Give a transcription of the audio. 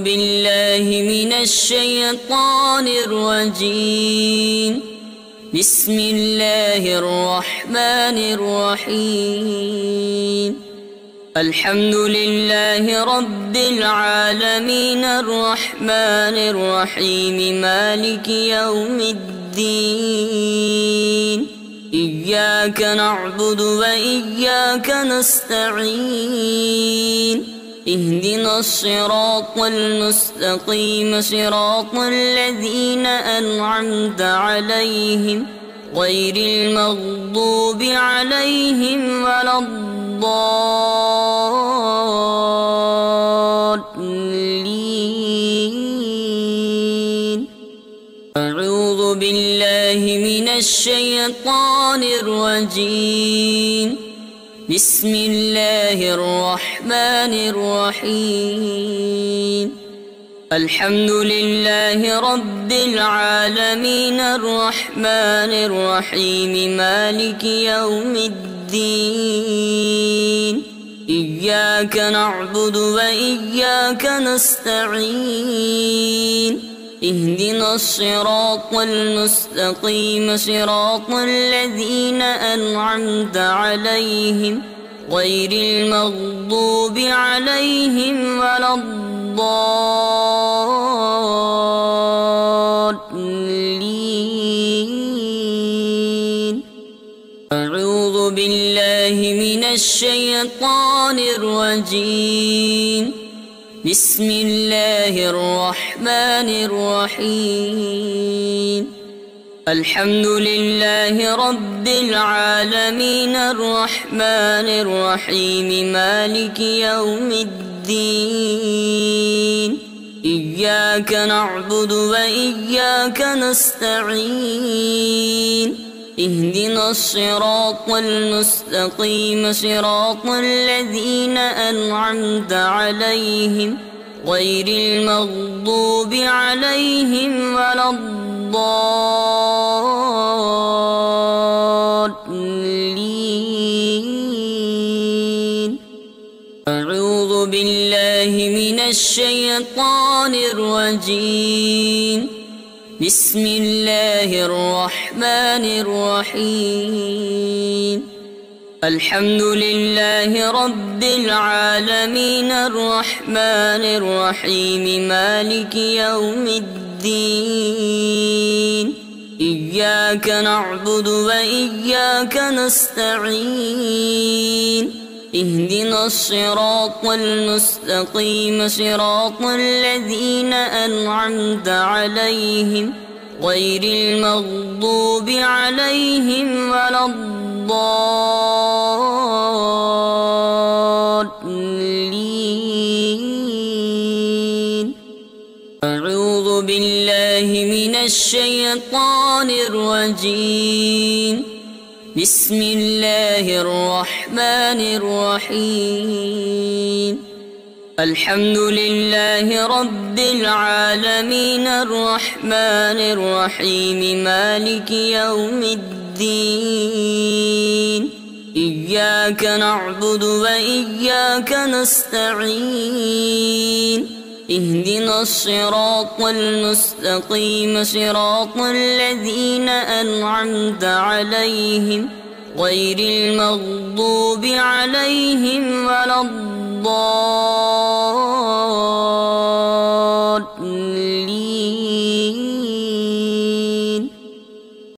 بالله من الشيطان الرجيم. بسم الله الرحمن الرحيم. الحمد لله رب العالمين الرحمن الرحيم مالك يوم الدين. إياك نعبد وإياك نستعين. اهدنا الصراط المستقيم صراط الذين أنعمت عليهم غير المغضوب عليهم ولا الضالين. أعوذ بالله من الشيطان الرجيم. بسم الله الرحمن الرحيم. الحمد لله رب العالمين الرحمن الرحيم مالك يوم الدين. إياك نعبد وإياك نستعين. اهدنا الصراط المستقيم صراط الذين أنعمت عليهم غير المغضوب عليهم ولا الضالين. أعوذ بالله من الشيطان الرجيم. بسم الله الرحمن الرحيم. الحمد لله رب العالمين الرحمن الرحيم مالك يوم الدين. إياك نعبد وإياك نستعين. اهدنا الصراط المستقيم صراط الذين أنعمت عليهم غير المغضوب عليهم ولا الضالين. أعوذ بالله من الشيطان الرجيم. بسم الله الرحمن الرحيم. الحمد لله رب العالمين الرحمن الرحيم مالك يوم الدين. إياك نعبد وإياك نستعين. اهدنا الصراط المستقيم صراط الذين أنعمت عليهم غير المغضوب عليهم ولا الضالين. أعوذ بالله من الشيطان الرجيم. بسم الله الرحمن الرحيم. الحمد لله رب العالمين الرحمن الرحيم مالك يوم الدين. إياك نعبد وإياك نستعين. اهدنا الصراط المستقيم صراط الذين أنعمت عليهم غير المغضوب عليهم ولا الضالين.